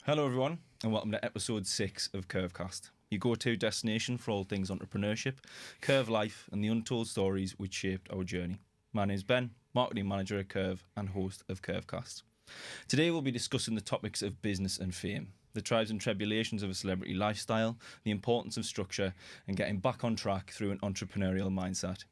Hello, everyone, and welcome to episode 6 of Curvecast, your go-to destination for all things entrepreneurship, curve life, and the untold stories which shaped our journey. My name is Ben, marketing manager at Curve and host of Curvecast. Today, we'll be discussing the topics of business and fame, the trials and tribulations of a celebrity lifestyle, the importance of structure, and getting back on track through an entrepreneurial mindset.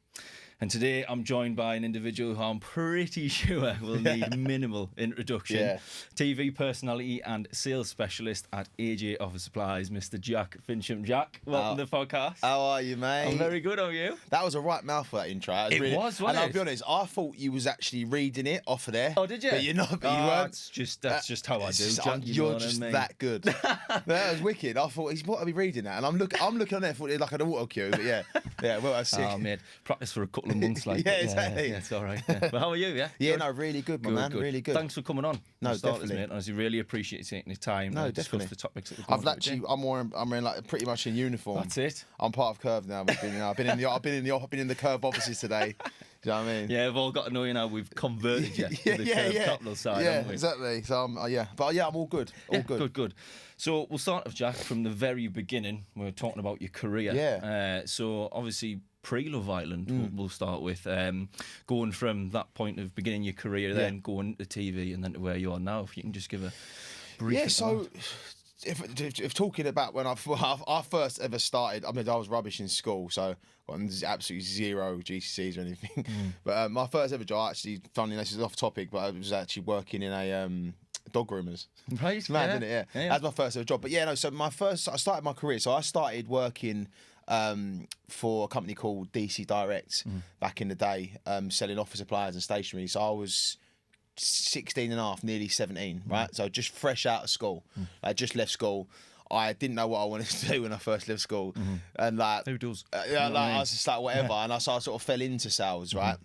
And today I'm joined by an individual who I'm pretty sure will need minimal introduction. Yeah. TV personality and sales specialist at AJ Office Supplies, Mr. Jack Fincham. Jack, welcome to the podcast. How are you, mate? I'm very good, how are you? That was a right mouthful, that intro. It was, wasn't and I'll it? be honest, I thought you was actually reading it off of there. Oh, did you? But you're not, but you weren't. That's just how I do, Jack. You're just that good. That was wicked. I thought, what are we reading that? And I'm looking on there, I thought it was like an auto cue, but yeah. Yeah, well, that's sick. Oh, mate, practice for a couple of months, like. Yeah, exactly. Yeah, it's all right. Yeah. But how are you, yeah? Yeah, Good? no, really good, my man, really good. Thanks for coming on. No, For starters, definitely. mate. Honestly, really appreciate you taking the time No, to discuss definitely. the topics that we're going I've through actually, today. I'm wearing like pretty much in uniform. That's it. I'm part of Curve now. I've been in the Curve offices today. Do you know what I mean? Yeah, we've all got to know you now. We've converted you to the Curve capital side, yeah, haven't we? exactly. So but yeah, I'm all good. All Yeah, good. good. So we'll start off, Jack, from the very beginning. We're talking about your career. Yeah. So obviously, pre-Love Island, we'll start with going from that point of beginning your career, then going to TV, and then to where you are now. If you can just give a brief. Yeah. So, if talking about when I first ever started, I mean, I was rubbish in school, so got absolutely zero GCSEs or anything. But my first ever job, actually, funny enough, this is off topic, but I was actually working in a dog groomers. Right. It's mad, isn't it? Yeah. That's my first ever job. But yeah, no. So I started my career. So I started working for a company called DC Direct back in the day, selling office supplies and stationery. So I was 16 and a half, nearly 17, right? So just fresh out of school. I just left school. I didn't know what I wanted to do when I first left school. And like, Who does? I was just like, whatever. And I sort of fell into sales, right?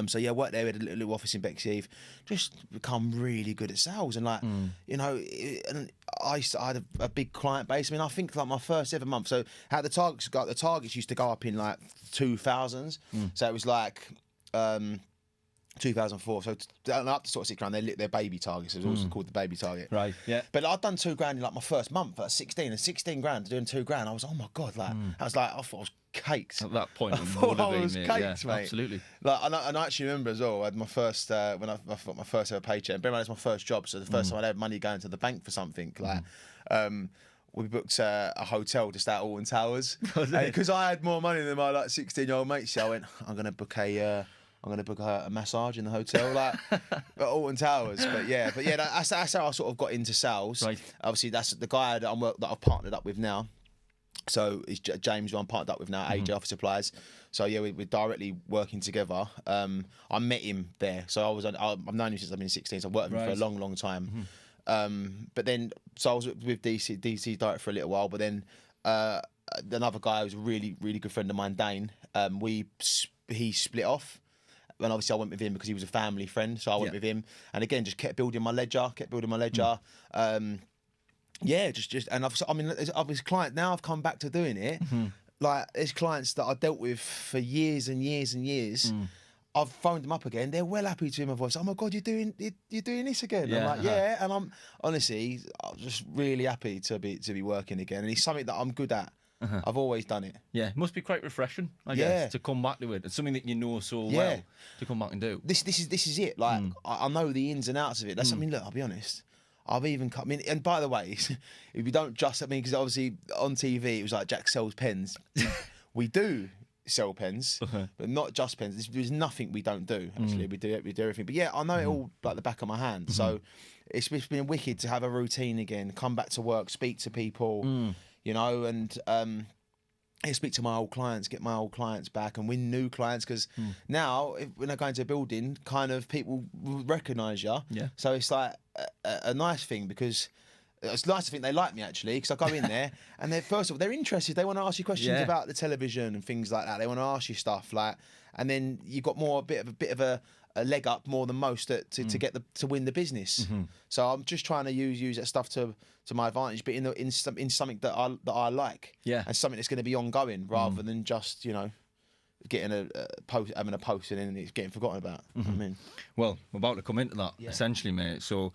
So yeah, worked there. We had a little office in Bexley. Just become really good at sales, and like and I had a big client base. I mean, I think like my first ever month. So how the targets used to go up in like 2000s. So it was like 2004. So up to sort of £6,000, their baby targets. It was also called the baby target. Right. Yeah. But I'd done £2,000 in like my first month at 16, and 16 grand doing £2,000. I was, oh my god, like I was like, I thought I was caked. At that point, I thought I was mate. caked, Yeah, mate. absolutely. Like, and I actually remember as well. I had my first when I got my first ever paycheck. And bear in mind, it's my first job, so the first time I had money going to the bank for something. Like, we booked a hotel just out Alton Towers because I had more money than my like 16-year-old mates. So I went, I'm gonna book a massage in the hotel, like at Alton Towers. But yeah, that's how I sort of got into sales. Right. Obviously, that's the guy that I've partnered up with now. So it's James, who I'm partnered up with now, AJ Office Supplies. So yeah, we're directly working together. I met him there. So I've known him since I've been 16. So I've worked with him for a long, long time. But then, so I was with DC Direct for a little while. But then another guy who's a really, really good friend of mine, Dane. He split off. And obviously I went with him because he was a family friend. So I went with him. And again, just kept building my ledger. Yeah, and I've his client now. I've come back to doing it. Like there's clients that I dealt with for years and years and years. I've phoned them up again. They're well happy to hear my voice. Oh my god, you're doing this again. Yeah, I'm like, yeah, and I'm just really happy to be working again. And it's something that I'm good at. I've always done it. Yeah, it must be quite refreshing, I guess, to come back to it. It's something that you know so well to come back and do. This is it. Like I know the ins and outs of it. That's something. Look, I'll be honest. I've even cut. I mean, and by the way, if you don't just, because obviously on TV it was like Jack sells pens. We do sell pens, but not just pens. There's nothing we don't do. Actually, we do everything. But yeah, I know it all like the back of my hand. So it's been wicked to have a routine again. Come back to work, speak to people, you know, and speak to my old clients, get my old clients back, and win new clients. Because now, when I go into a building, kind of people will recognise you. Yeah. So it's like a nice thing, because it's nice to think they like me, actually, because I go in there and first of all, they're interested. They want to ask you questions about the television and things like that. They want to ask you stuff like, and then you've got a bit of a leg up more than most to win the business. So I'm just trying to use that stuff to my advantage, but in something that I like, and something that's going to be ongoing rather than just, you know, getting having a post and then it's getting forgotten about. You know what I mean? Well, we're about to come into that essentially, mate. So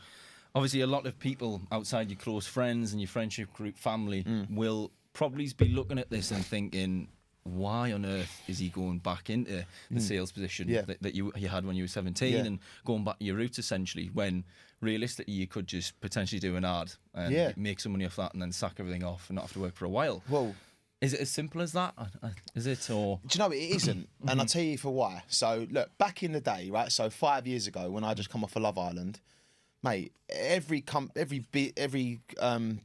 Obviously, a lot of people outside your close friends and your friendship group, family, will probably be looking at this and thinking, why on earth is he going back into the sales position that you had when you were 17 and going back to your roots, essentially, when realistically you could just potentially do an ad and make some money off that and then sack everything off and not have to work for a while? Well, is it as simple as that? Is it, or...? Do you know, it isn't, and I'll tell you for why. So, look, back in the day, right, so 5 years ago when I just come off of Love Island, mate, every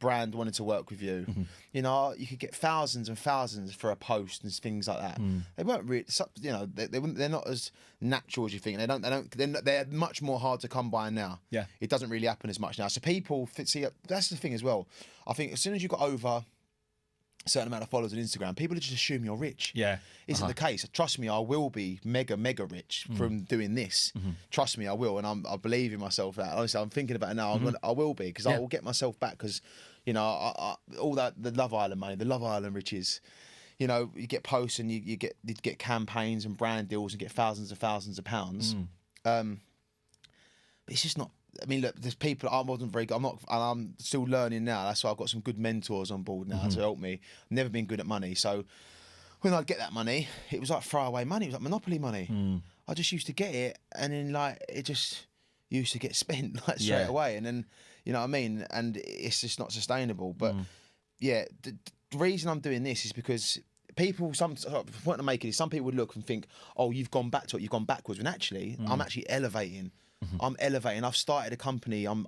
brand wanted to work with you. You know, you could get thousands and thousands for a post and things like that. They weren't really, you know, they're not as natural as you think. They're much more hard to come by now. Yeah, it doesn't really happen as much now. So people see, that's the thing as well. I think as soon as you got over a certain amount of followers on Instagram, people just assume you're rich. Yeah. Isn't the case. Trust me, I will be mega rich from doing this. Trust me, I will, and I believe in myself that. Honestly, I'm thinking about it now. I will be, because I will get myself back, because, you know, all that, the Love Island money, the Love Island riches, you know, you get posts and you get campaigns and brand deals and get thousands and thousands of pounds. But it's just not. I mean, look, there's people. I wasn't very good. I'm still learning now. That's why I've got some good mentors on board now to help me. I've never been good at money, so when I get that money, it was like throwaway money. It was like Monopoly money. I just used to get it, and then like it just used to get spent like straight away, and then, you know what I mean. And it's just not sustainable. But yeah, the reason I'm doing this is because people. The point I'm making is some people would look and think, "Oh, you've gone back to it. You've gone backwards." When actually, I'm actually elevating. I'm elevating. I've started a company. I'm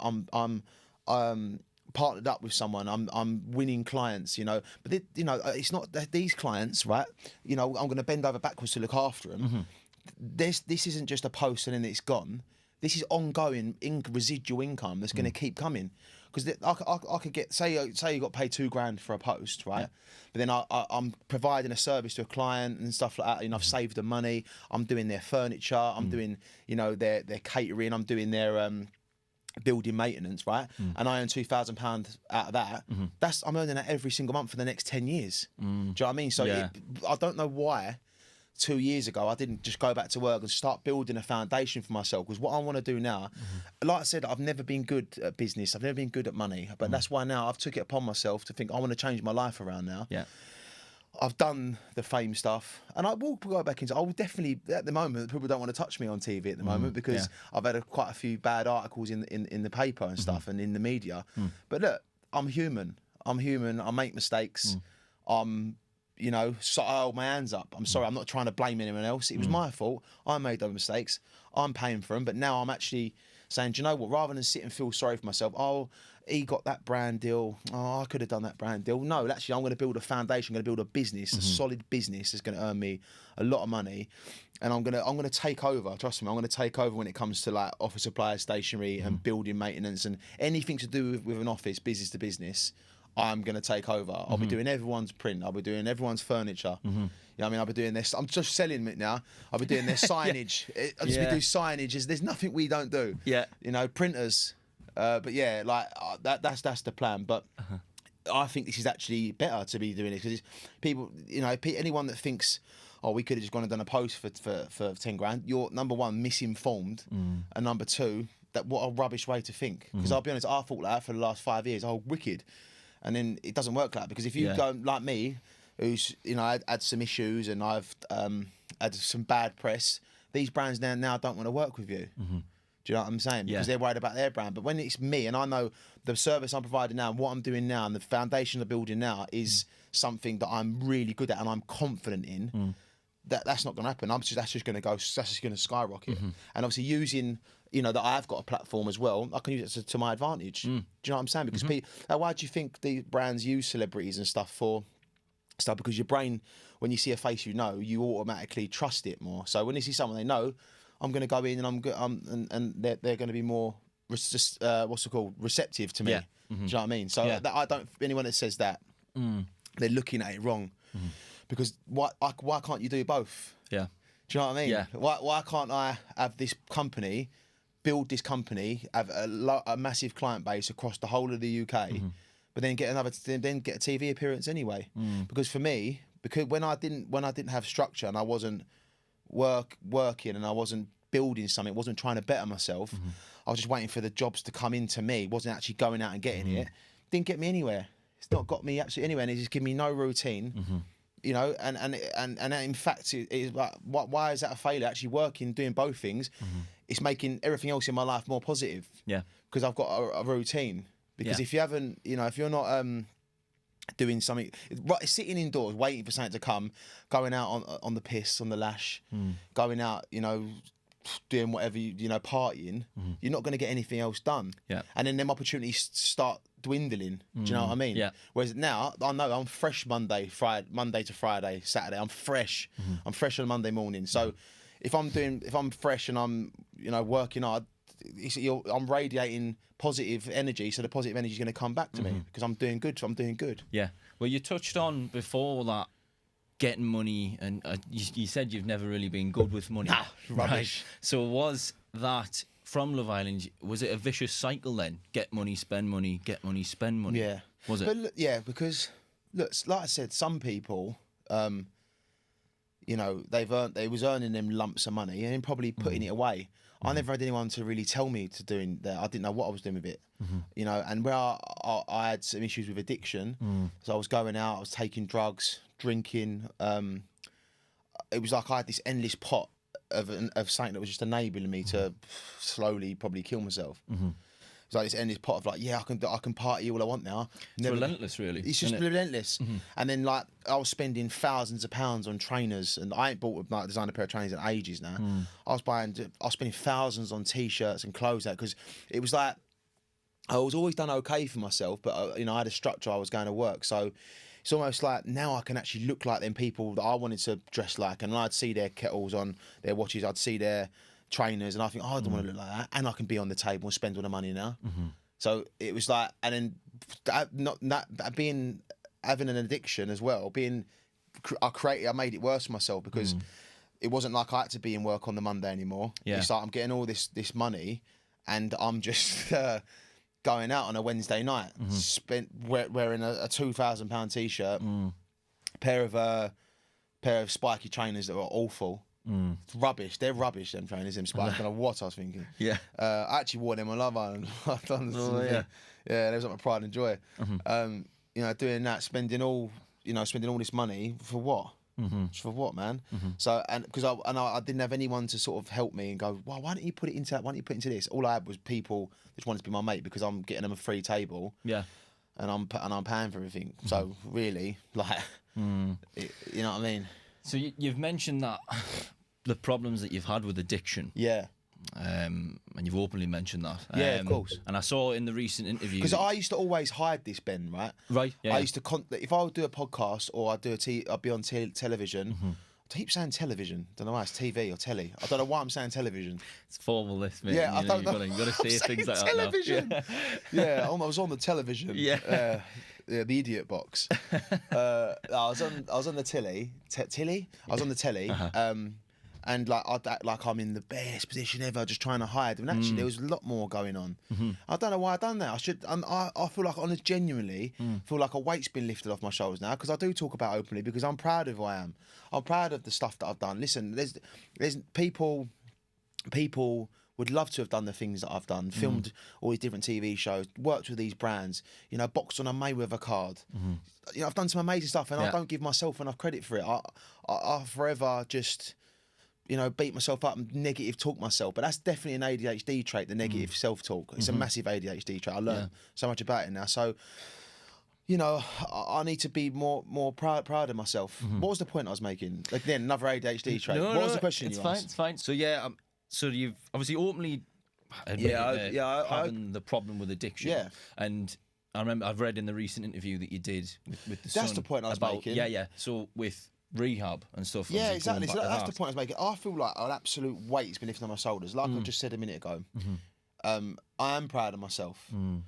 partnered up with someone. I'm winning clients. You know, but you know, it's not these clients, right? You know, I'm going to bend over backwards to look after them. This isn't just a post and then it's gone. This is ongoing residual income that's going to keep coming. Because I could get, say you got paid $2,000 for a post, right? But then I'm providing a service to a client and stuff like that. You know, I've saved them money. I'm doing their furniture. I'm doing, you know, their catering. I'm doing their building maintenance, right? And I earn £2,000 out of that. I'm earning that every single month for the next 10 years. Do you know what I mean? So I don't know why 2 years ago I didn't just go back to work and start building a foundation for myself, because what I want to do now, like I said, I've never been good at business, I've never been good at money, but that's why now I've took it upon myself to think I want to change my life around now. I've done the fame stuff, and I will go back into. I will definitely, at the moment, people don't want to touch me on TV at the moment because I've had quite a few bad articles in the paper and stuff and in the media. But look, I'm human. I make mistakes. You know, so I hold my hands up. I'm sorry, I'm not trying to blame anyone else. It was my fault. I made those mistakes. I'm paying for them. But now I'm actually saying, do you know what? Rather than sit and feel sorry for myself, oh, he got that brand deal. Oh, I could have done that brand deal. No, actually, I'm going to build a foundation. I'm going to build a business, a solid business that's going to earn me a lot of money. And I'm going to take over. Trust me, I'm going to take over when it comes to like office supplies, stationery, and building maintenance and anything to do with an office, business to business. I'm going to take over. I'll be doing everyone's print. I'll be doing everyone's furniture. You know what I mean? I'll be doing this. I'm just selling it now. I'll be doing their signage. I'll just be doing signage. There's nothing we don't do. You know, printers. But yeah, like that's the plan. But I think this is actually better to be doing it, because people, you know, anyone that thinks, oh, we could have just gone and done a post for $10,000, you're number one, misinformed, and number two, that what a rubbish way to think. Because I'll be honest, I thought that for the last 5 years. Oh, wicked. And then it doesn't work like that, because if you go like me, who's, you know, had some issues and I've had some bad press, these brands now don't want to work with you. Do you know what I'm saying? Because they're worried about their brand. But when it's me and I know the service I'm providing now, what I'm doing now, and the foundation I'm building now is something that I'm really good at and I'm confident in, that's not going to happen. That's just going to skyrocket. And obviously using, you know, that I've got a platform as well, I can use it to my advantage. Do you know what I'm saying? Because why do you think the brands use celebrities and stuff for stuff? Because your brain, when you see a face you know, you automatically trust it more. So when you see someone they know, I'm going to go in and and they're going to be more receptive to me. Do you know what I mean? So I don't. Anyone that says that, they're looking at it wrong. Because why can't you do both? Do you know what I mean? Why can't I have this company, build this company, have a massive client base across the whole of the UK, but then get a TV appearance anyway? Because for me, when I didn't have structure and I wasn't working and I wasn't building something, wasn't trying to better myself. I was just waiting for the jobs to come into me, wasn't actually going out and getting it. Didn't get me anywhere. It's not got me absolutely anywhere, and it just gave me no routine. You know, and in fact, it's like, why is that a failure? Actually working, doing both things, it's making everything else in my life more positive. Yeah. Because I've got a routine. Because if you haven't, you know, if you're not doing something, sitting indoors, waiting for something to come, going out on the piss, on the lash, going out, you know, doing whatever, you know, partying, you're not going to get anything else done. Yeah. And then them opportunities start dwindling. Do you know what I mean? Yeah. Whereas now, I know I'm fresh Monday to Friday, Saturday. I'm fresh. I'm fresh on Monday morning. So if I'm fresh and I'm, you know, working hard, I'm radiating positive energy. So the positive energy is going to come back to me because I'm doing good. So I'm doing good. Yeah. Well, you touched on before that getting money, and you said you've never really been good with money. Nah, rubbish. Right? So was that from Love Island? Was it a vicious cycle then? Get money, spend money, get money, spend money. Yeah. Was it? But look, yeah, because look, like I said, some people, you know, they was earning them lumps of money and then probably putting it away. I never had anyone to really tell me to doing that. I didn't know what I was doing with it, you know. And where I had some issues with addiction, so I was going out, I was taking drugs, drinking. It was like I had this endless pot of something that was just enabling me to slowly probably kill myself. It's like this endless pot of like, yeah, I can party all I want now. It's relentless, really. It's just relentless. And then like I was spending thousands of pounds on trainers, and I ain't bought like designer pair of trainers in ages now. I was spending thousands on t-shirts and clothes out because it was like I was always done okay for myself, but you know I had a structure I was going to work, so it's almost like now I can actually look like them people that I wanted to dress like, and I'd see their kettles on their watches, I'd see their trainers, and I think, oh, I don't want to look like that, and I can be on the table and spend all the money now. So it was like, and then having an addiction as well, I made it worse for myself because it wasn't like I had to be in work on the Monday anymore. Yeah. It's like I'm getting all this money, and I'm just going out on a Wednesday night, wearing a £2,000 t-shirt, pair of spiky trainers that were awful. It's rubbish. They're rubbish, them trainers, them spikes. I don't know what I was thinking. Yeah. I actually wore them on Love Island. Yeah, they was like my pride and joy. You know, doing that, spending all this money for what? For what, man? So, and because I didn't have anyone to sort of help me and go, well, why don't you put it into that? Why don't you put it into this? All I had was people that just wanted to be my mate because I'm getting them a free table. Yeah. And I'm paying for everything. So really, like, you know what I mean? So you've mentioned that the problems that you've had with addiction. Yeah. And you've openly mentioned that. Yeah, of course. And I saw in the recent interview... Because I used to always hide this, Ben, right? Right, yeah. I used to... if I would do a podcast or I'd be on television... I keep saying television. Don't know why. It's TV or telly. I don't know why I'm saying television. It's formal, this, mate. Yeah, I don't know. You've got to say things like television. that now. Yeah, I was on the television. Yeah. Yeah, the idiot box. I was on the telly. I was on the telly. And like I'd act like I'm in the best position ever, just trying to hide. And actually, there was a lot more going on. I don't know why I've done that. I feel like, honest, genuinely, feel like a weight's been lifted off my shoulders now because I do talk about it openly because I'm proud of who I am. I'm proud of the stuff that I've done. Listen, there's people would love to have done the things that I've done, filmed all these different TV shows, worked with these brands, you know, boxed on a Mayweather card. You know, I've done some amazing stuff, and I don't give myself enough credit for it. I forever just, you know, beat myself up and negative talk myself. But that's definitely an ADHD trait, the negative self-talk. It's a massive ADHD trait. I learned so much about it now. So, you know, I need to be more proud of myself. What was the point I was making? Again, another ADHD trait. What was the question you asked? It's fine. So, yeah, so you've obviously openly admitted having the problem with addiction. Yeah. And I remember I've read in the recent interview that you did with the That's Sun the point I was about, making. Yeah. So with rehab and stuff. Yeah, exactly. So that's that. the point I was making. I feel like an absolute weight's been lifted on my shoulders. Like I just said a minute ago. I am proud of myself. I'm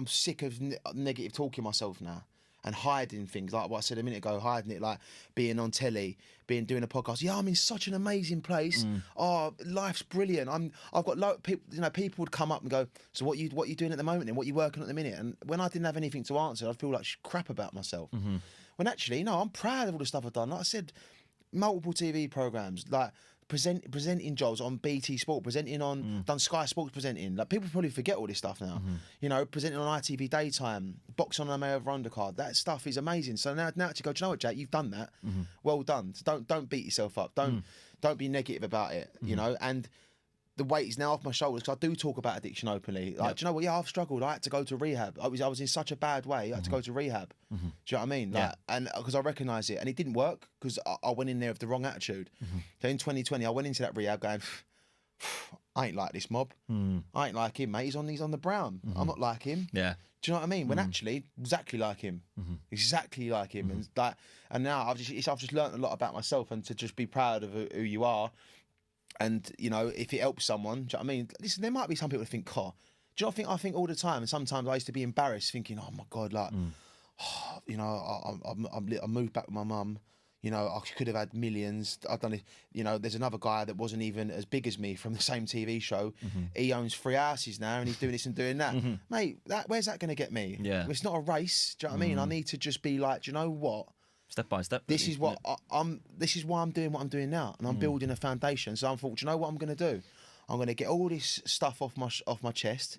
sick of negative talking myself now and hiding things. Like what I said a minute ago, hiding it, like being on telly, doing a podcast. Yeah, I'm in such an amazing place. Oh, life's brilliant. I've got people. You know, people would come up and go, "So what you doing at the moment? And what you working on at the minute?" And when I didn't have anything to answer, I'd feel like crap about myself. When actually, no, I'm proud of all the stuff I've done. Like I said, multiple TV programs, like presenting jobs on BT Sport, presenting on done Sky Sports presenting. Like people probably forget all this stuff now. You know, presenting on ITV Daytime, boxing on a May Over Undercard. That stuff is amazing. So now to go, do you know what, Jack? You've done that. Well done. So don't beat yourself up. Don't be negative about it. You know, and the weight is now off my shoulders because I do talk about addiction openly. Like, do you know what? Yeah, I've struggled. I had to go to rehab. I was in such a bad way. I had to go to rehab. Do you know what I mean? Like, and because I recognise it, and it didn't work because I went in there with the wrong attitude. So in 2020, I went into that rehab going, I ain't like this mob. I ain't like him, mate. He's on the brown. I'm not like him. Yeah. Do you know what I mean? When actually, exactly like him, exactly like him, and now I've just learned a lot about myself and to just be proud of who you are. And, you know, if it helps someone, do you know what I mean? Listen, there might be some people who think, do you know what I think all the time? And sometimes I used to be embarrassed thinking, oh my God, like, you know, I moved back with my mum. You know, I could have had millions. I've done it. You know, there's another guy that wasn't even as big as me from the same TV show. He owns 3 houses now and he's doing this and doing that. Mate, where's that going to get me? Yeah. It's not a race. Do you know what I mean? I need to just be like, do you know what? Step by step. This is what this is why I'm doing what I'm doing now, and I'm building a foundation. So I thought, do you know what I'm going to do? I'm going to get all this stuff off my chest,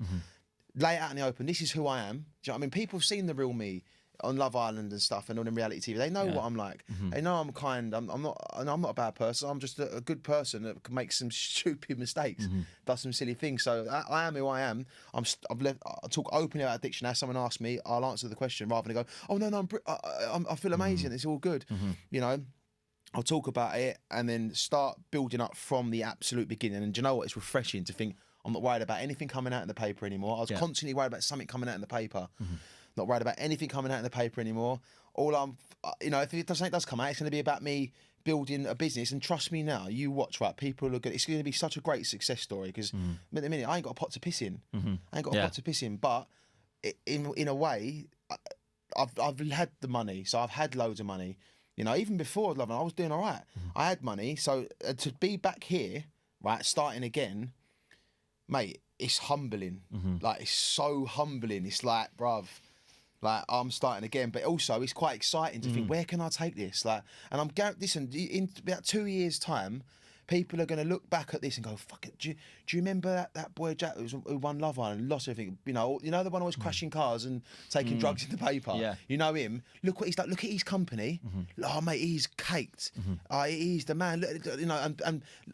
lay it out in the open. This is who I am. Do you know what I mean? People have seen the real me on Love Island and stuff, and on reality TV. They know what I'm like. They know I'm kind. I'm not a bad person. I'm just a good person that can make some stupid mistakes, does some silly things. So I am who I am. I talk openly about addiction. As someone asks me, I'll answer the question rather than go, oh no, I feel amazing. It's all good. You know, I'll talk about it and then start building up from the absolute beginning. And do you know what? It's refreshing to think I'm not worried about anything coming out in the paper anymore. I was constantly worried about something coming out in the paper. Not worried about anything coming out in the paper anymore. All I'm, you know, if something does come out, it's going to be about me building a business. And trust me now, you watch, right? People are good. It's going to be such a great success story because at the minute I ain't got a pot to piss in. I ain't got a pot to piss in, but in a way, I've had the money, so I've had loads of money. You know, even before Love, I was doing all right. I had money, so to be back here, right, starting again, mate, it's humbling. Like it's so humbling. It's like, bruv. Like, I'm starting again, but also it's quite exciting to think, where can I take this? Like, and listen, in about 2 years' time, people are going to look back at this and go, fuck it, do you remember that boy Jack who won Love Island, lost everything? You know the one who was crashing cars and taking drugs in the paper? Yeah. You know him? Look what he's like, look at his company. Oh, mate, he's caked. He's the man. Look, you know,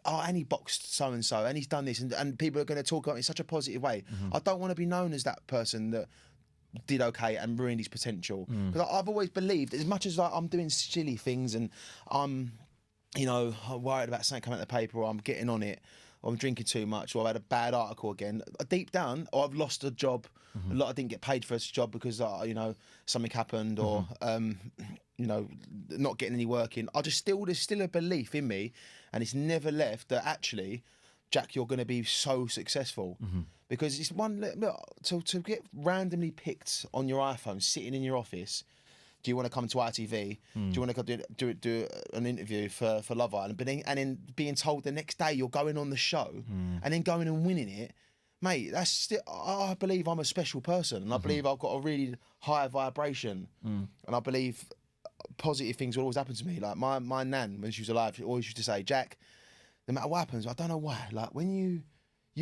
and he boxed so-and-so, and he's done this, and people are going to talk about it in such a positive way. I don't want to be known as that person that did okay and ruined his potential, because I've always believed, as much as I'm doing silly things and I'm, you know, worried about something coming out of the paper, or I'm getting on it, or I'm drinking too much, or I've had a bad article again, deep down, or I've lost a job, a lot I didn't get paid for a job because you know, something happened, or you know, not getting any work in, there's still a belief in me, and it's never left, that actually, Jack, you're going to be so successful. Because it's one, look, to get randomly picked on your iPhone, sitting in your office, do you want to come to ITV? Do you want to go do an interview for Love Island? And then being told the next day you're going on the show, and then going and winning it, mate, that's still, I believe I'm a special person, and I believe I've got a really high vibration, and I believe positive things will always happen to me. Like my nan, when she was alive, she always used to say, Jack, no matter what happens, I don't know why, like when you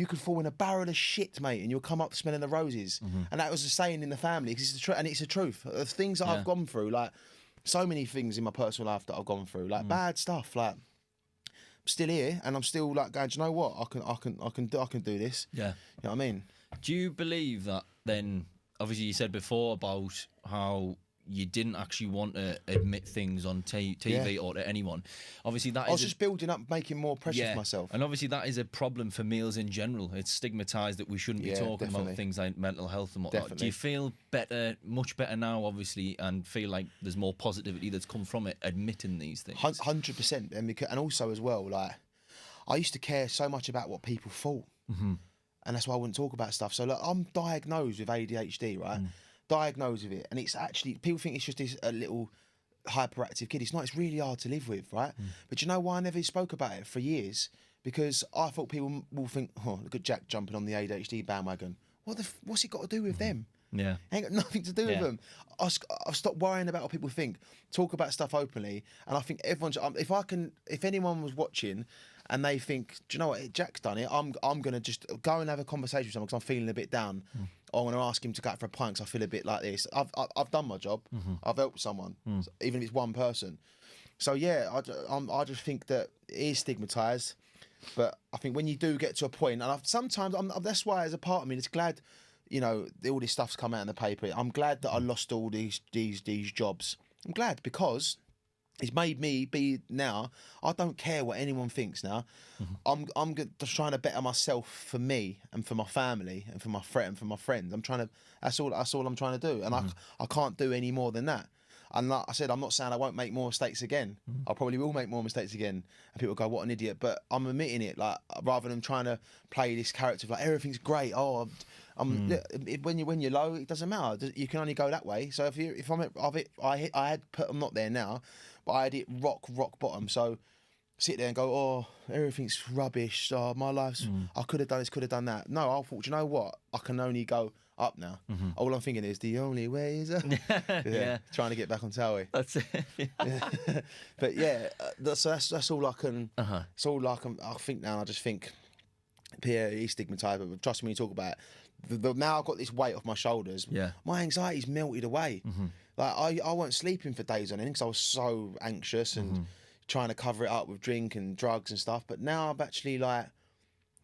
could fall in a barrel of shit, mate, and you'll come up smelling the roses. And that was the saying in the family, because it's the truth, and it's the truth. Of things that I've gone through, like so many things in my personal life that I've gone through, like bad stuff. Like I'm still here, and I'm still like going, do you know what? I can do this. Yeah, you know what I mean. Do you believe that then? Obviously, you said before about how you didn't actually want to admit things on TV or to anyone. Obviously, that I was just building up, making more pressure for myself. And obviously, that is a problem for males in general. It's stigmatised that we shouldn't be talking about things like mental health and whatnot. Do you feel better, much better now, obviously, and feel like there's more positivity that's come from it, admitting these things? 100%. And also as well, like, I used to care so much about what people thought. And that's why I wouldn't talk about stuff. So, like, I'm diagnosed with ADHD, right? Diagnosed with it, and it's actually, people think it's just a little hyperactive kid. It's not. It's really hard to live with, right? But you know why I never spoke about it for years? Because I thought people will think, oh, look at Jack jumping on the ADHD bandwagon. What's it got to do with them? Yeah, ain't got nothing to do with them. I've stopped worrying about what people think. Talk about stuff openly, and I think everyone's. If anyone was watching, and they think, do you know what, Jack's done it. I'm gonna just go and have a conversation with someone because I'm feeling a bit down. Or I'm gonna ask him to go out for a pint because I feel a bit like this. I've done my job. I've helped someone, even if it's one person. So yeah, I just think that it is stigmatised. But I think when you do get to a point, and sometimes that's why, as a part of me, it's glad, you know, all this stuff's come out in the paper. I'm glad that I lost all these jobs. I'm glad because it's made me be now. I don't care what anyone thinks now. I'm just trying to better myself for me and for my family and for my friends. I'm trying to. That's all I'm trying to do, and I can't do any more than that. And like I said, I'm not saying I won't make more mistakes again. I probably will make more mistakes again. And people go, what an idiot. But I'm admitting it, like, rather than trying to play this character of like, everything's great. Oh, look, when you're low, it doesn't matter. You can only go that way. So if I'm I'm not there now, but I had it rock bottom. So sit there and go, oh, everything's rubbish. Oh, my life's, I could have done this, could have done that. No, I thought, do you know what? I can only go up now. All I'm thinking is the only way is up. Yeah, trying to get back on Towie. That's it. But yeah, that's all I can. It's all I can. I think now. I just think Pierre is stigmatised, but trust me when you talk about it. Now I've got this weight off my shoulders. Yeah, my anxiety's melted away. Like I weren't sleeping for days on end because I was so anxious and trying to cover it up with drink and drugs and stuff. But now I've actually like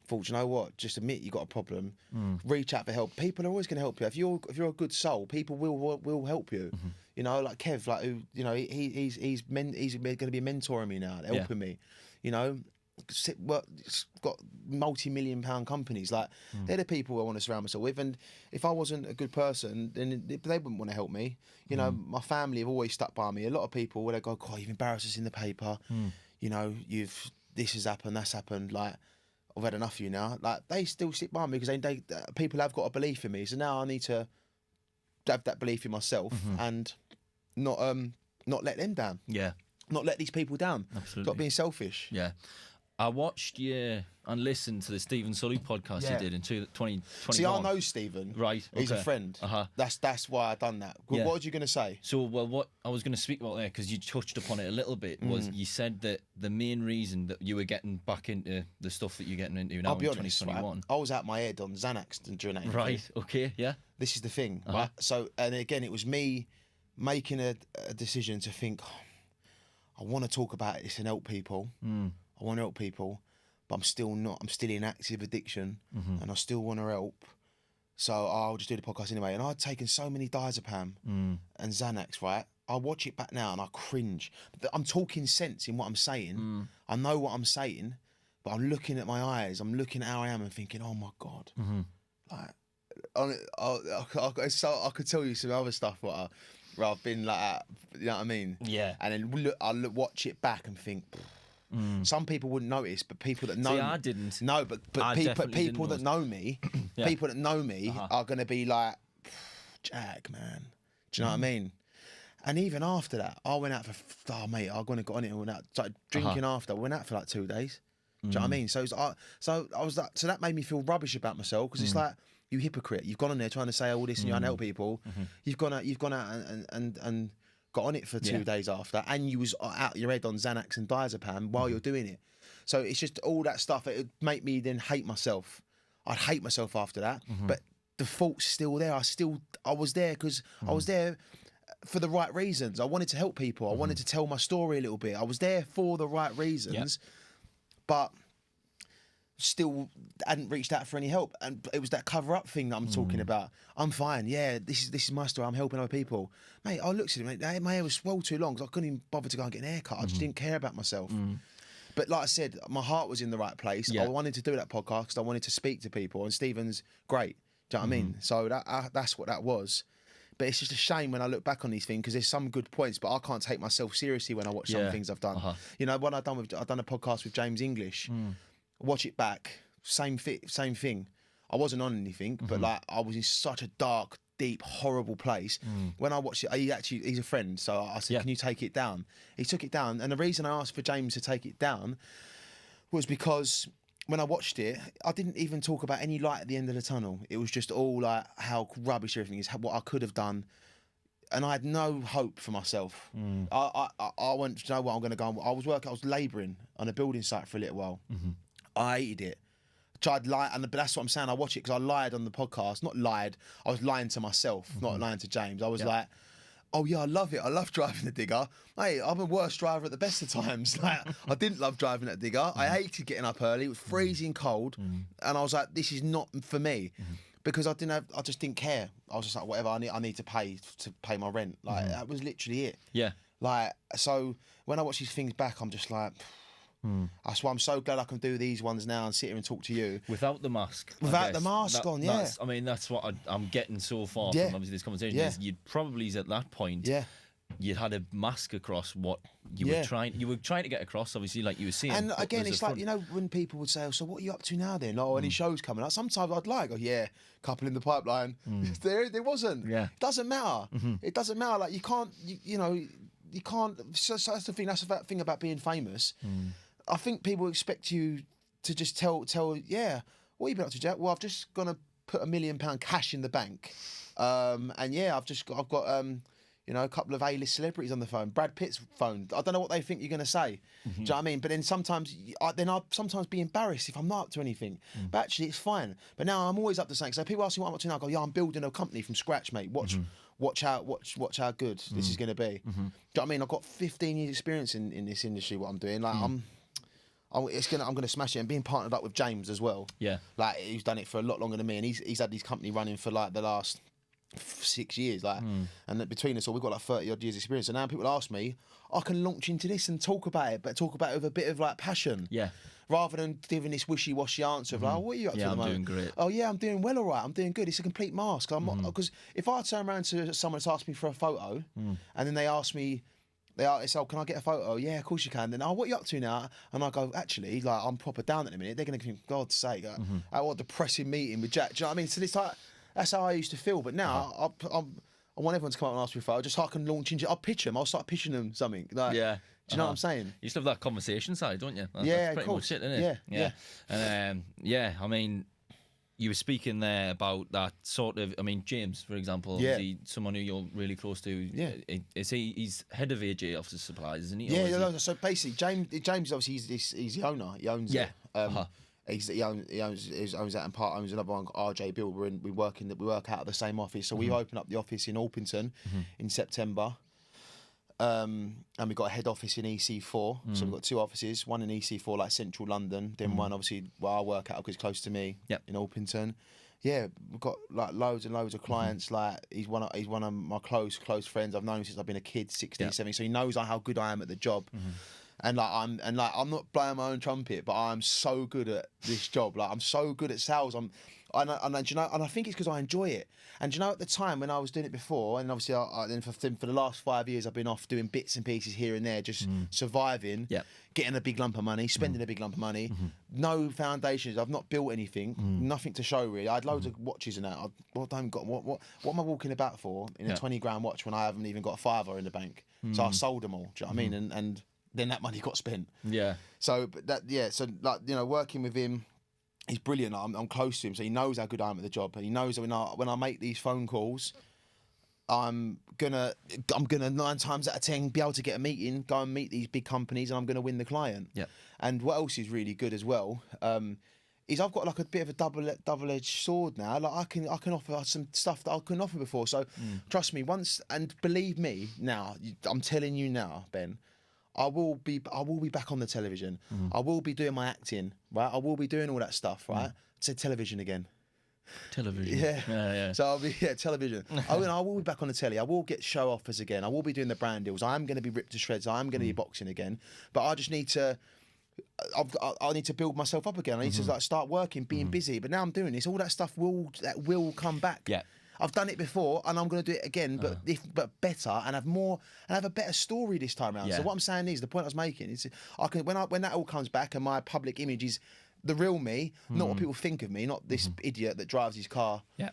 thought, you know what? Just admit you got a problem. Reach out for help. People are always going to help you. If you're a good soul, people will help you. You know, like Kev, like who, you know, he's going to be mentoring me now, helping me. You know, got multi-million-pound companies. Like they're the people I want to surround myself with. And if I wasn't a good person, then they wouldn't want to help me. You know, my family have always stuck by me. A lot of people, where they go, "God, you've embarrassed us in the paper. You know, this has happened, that's happened." Like, I've had enough of you now. Like, they still stick by me because they people have got a belief in me. So now I need to have that belief in myself and not let them down. Yeah. Not let these people down. Absolutely. Stop being selfish. Yeah. I watched you and listened to the Stephen Sully podcast you did in 2021. See, I know Stephen. Right. Okay. He's a friend. That's why I done that. What was you going to say? So, well, what I was going to speak about there, because you touched upon it a little bit, was you said that the main reason that you were getting back into the stuff that you're getting into now in 2021. Right? I was out my head on Xanax during that interview. Right, okay, yeah. This is the thing, right? So, and again, it was me making a decision to think, I want to talk about this and help people. I want to help people, but I'm still not. I'm still in active addiction, and I still want to help. So I'll just do the podcast anyway. And I'd taken so many diazepam and Xanax, right? I watch it back now and I cringe. I'm talking sense in what I'm saying. I know what I'm saying, but I'm looking at my eyes. I'm looking at how I am and thinking, oh my God. Like, I could tell you some other stuff where I've been like that, you know what I mean? Yeah. And then I watch it back and think, some people wouldn't notice, but people that know me, I didn't. No, but people that know me, people that know me are going to be like, Jack, man. Do you know what I mean? And even after that, I went out for, mate, I'm going to get on it and went out, started drinking after. I went out for like 2 days. Do you know what I mean? So so that made me feel rubbish about myself because it's like, you hypocrite. You've gone on there trying to say all this and you're trying to help people. You've gone out and got on it for 2 days after, and you was out your head on Xanax and diazepam while you're doing it. So it's just all that stuff. It would make me then hate myself. I'd hate myself after that. But the fault's still there. I was there because I was there for the right reasons. I wanted to help people. I wanted to tell my story a little bit. I was there for the right reasons, but still hadn't reached out for any help. And it was that cover-up thing that I'm talking about. I'm fine. Yeah, this is my story. I'm helping other people. Mate, I looked at it, mate, my hair was well too long because I couldn't even bother to go and get an haircut. I just didn't care about myself. But like I said, my heart was in the right place. I wanted to do that podcast because I wanted to speak to people, and Stephen's great. Do you know what I mean? So that's what that was. But it's just a shame when I look back on these things because there's some good points, but I can't take myself seriously when I watch some things I've done. You know, when I've done a podcast with James English, watch it back, same thing. I wasn't on anything, but like I was in such a dark, deep, horrible place. When I watched it, he's a friend, so I said, "Can you take it down?" He took it down, and the reason I asked for James to take it down was because when I watched it, I didn't even talk about any light at the end of the tunnel. It was just all like how rubbish everything is, what I could have done. and I had no hope for myself. I went, do you know what, I'm going to go. I was labouring on a building site for a little while. I hated it. Tried lie, but that's what I'm saying. I watch it because I lied on the podcast. Not lied. I was lying to myself, not lying to James. I was like, oh yeah, I love it. I love driving the digger. Hey, I'm a worse driver at the best of times. Like, I didn't love driving that digger. I hated getting up early. It was freezing cold, and I was like, this is not for me. Because I just didn't care. I was just like, whatever, I need to pay my rent. Like, that was literally it. Yeah. Like, so when I watch these things back, I'm just like, that's why I'm so glad I can do these ones now and sit here and talk to you. Without the mask. Without the mask on, yeah. I mean, that's what I'm getting so far from obviously this conversation. Is you'd probably, at that point, you had a mask across what you were trying to get across, obviously, like you were saying. And again, it's like, you know, when people would say, oh, so what are you up to now then? Oh, any shows coming up? Sometimes I'd like, oh yeah, couple in the pipeline. There wasn't. Yeah. It doesn't matter. It doesn't matter. Like, you can't, you can't, so that's the thing, that's the thing about being famous. I think people expect you to just tell, yeah, what have you been up to, Jack? Well, I've just gonna put £1 million cash in the bank. And yeah, I've got a couple of A-list celebrities on the phone. Brad Pitt's phone. I don't know what they think you're going to say. Do you know what I mean? But then sometimes, I'll sometimes be embarrassed if I'm not up to anything. But actually, it's fine. But now I'm always up to something. So people ask me what I'm up to now. I go, yeah, I'm building a company from scratch, mate. Watch how good this is going to be. Do you know what I mean? I've got 15 years experience in this industry. What I'm doing, like I'm gonna smash it. And being partnered up with James as well. Yeah, like he's done it for a lot longer than me, and he's had his company running for like the last 6 years, like, and between us all, we've got like 30 odd years experience. And now people ask me, I can launch into this and talk about it, but talk about it with a bit of like passion. Yeah. Rather than giving this wishy-washy answer of like, oh, what are you up to at the moment? I'm doing great. Oh yeah, I'm doing well, all right. I'm doing good. It's a complete mask. I'm not, because if I turn around to someone that's asked me for a photo, and then they ask me, say, oh, can I get a photo? Yeah, of course you can. Then, oh, what are you up to now? And I go, actually, like, I'm proper down at the minute. They're going to think, God's sake, what a depressing meeting with Jack. Do you know what I mean? So it's like, that's how I used to feel. But now, I want everyone to come up and ask me for a photo, just so I can launch into it. I'll pitch them. I'll start pitching them something. Like, yeah. Do you know what I'm saying? You still have that conversation side, don't you? That's pretty much it, isn't it? Yeah. And I mean, you were speaking there about that sort of, I mean, James, for example, is he someone who you're really close to? Yeah. He's head of AJ Office Supplies, isn't he? Yeah, so basically, James obviously, he's the owner. He owns it. He owns that, and part owns another one, RJ Build. We work out of the same office. So we opened up the office in Orpington in September. And we've got a head office in EC4. So we've got 2 offices, one in EC4, like central London, then one obviously where I work out because it's close to me in Orpington. Yeah, we've got like loads and loads of clients. Like he's one of my close friends. I've known him since I've been a kid, 16, 17. So he knows like how good I am at the job. And I'm not blowing my own trumpet, but I'm so good at this job. Like I'm so good at sales. And I think it's because I enjoy it. And at the time when I was doing it before, and obviously then for the last 5 years I've been off doing bits and pieces here and there, just surviving, getting a big lump of money, spending a big lump of money, no foundations. I've not built anything, nothing to show really. I had loads of watches and that. What am I walking about for in a 20 grand watch when I haven't even got a fiver in the bank? So I sold them all. Do you know what I mean? And then that money got spent. Yeah. So working with him, he's brilliant. I'm close to him, so he knows how good I am at the job, and he knows that when I make these phone calls, I'm gonna 9 times out of 10 be able to get a meeting, go and meet these big companies, and I'm gonna win the client. Yeah. And what else is really good as well is I've got like a bit of a double-edged sword now. Like I can offer some stuff that I couldn't offer before. So trust me, and believe me now, I'm telling you now, Ben, I will be back on the television. I will be doing my acting, right? I will be doing all that stuff, right? Say television again. Television. Yeah. So I'll be television. I will be back on the telly. I will get show offers again. I will be doing the brand deals. I am going to be ripped to shreds. I am going to be boxing again. But I just need to. I need to build myself up again. I need to start working, being busy. But now I'm doing this. All that stuff will come back. Yeah. I've done it before, and I'm going to do it again, but better, and have a better story this time around. So what I'm saying is, the point I was making is, when that all comes back, and my public image is the real me, not what people think of me, not this idiot that drives his car. Yeah.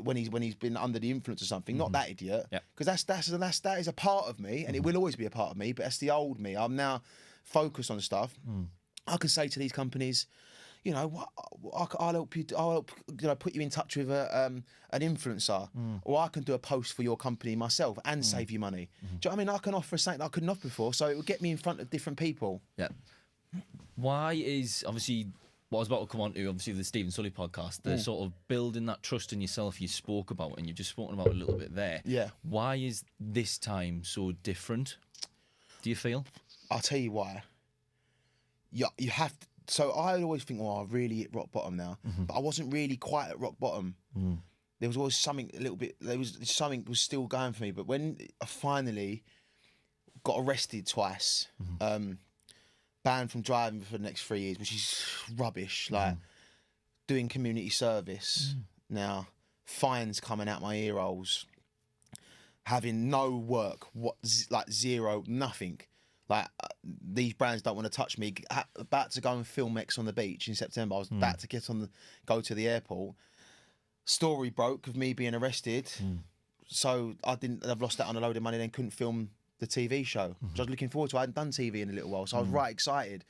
When he's been under the influence of something, not that idiot. Because that is a part of me, and it will always be a part of me. But that's the old me. I'm now focused on stuff. I can say to these companies, you know, I'll help you. I'll help, put you in touch with an influencer, or I can do a post for your company myself and save you money. Do you know what I mean? I can offer something that I couldn't offer before, so it will get me in front of different people. Yeah. Why is, obviously, what I was about to come on to, obviously, the Stephen Sully podcast, the sort of building that trust in yourself you spoke about, and you've just spoken about a little bit there. Yeah. Why is this time so different, do you feel? I'll tell you why. You have to, so I always think, oh, I've really hit rock bottom now, but I wasn't really quite at rock bottom. There was always something a little bit. Something was still going for me. But when I finally got arrested twice, banned from driving for the next 3 years, which is rubbish. Like doing community service now, fines coming out my ear holes, having no work, like zero, nothing. Like, these brands don't want to touch me. About to go and film X on the beach in September. I was about to go to the airport. Story broke of me being arrested. So I've lost out on a load of money, then couldn't film the TV show, which I was looking forward to. I hadn't done TV in a little while, so I was right excited.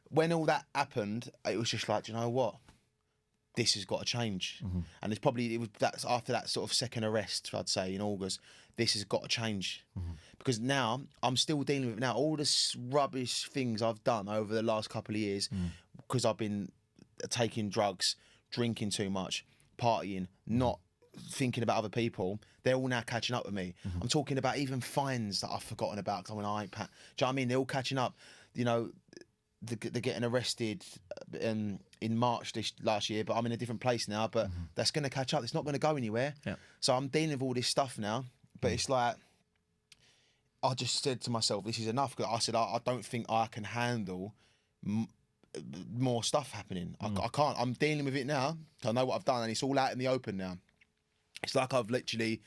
When all that happened, it was just like, do you know what? This has got to change. And that's after that sort of second arrest, I'd say, in August. This has got to change. Because now I'm still dealing with all this rubbish things I've done over the last couple of years, because I've been taking drugs, drinking too much, partying, not thinking about other people. They're all now catching up with me. I'm talking about even fines that I've forgotten about because I ain't. Do you know what I mean? They're all catching up. You know, they're getting arrested in March last year, but I'm in a different place now. But that's going to catch up. It's not going to go anywhere. Yeah. So I'm dealing with all this stuff now. But it's like, I just said to myself, this is enough. Because I said, I don't think I can handle more stuff happening. I can't. I'm dealing with it now. I know what I've done, and it's all out in the open now. It's like I've literally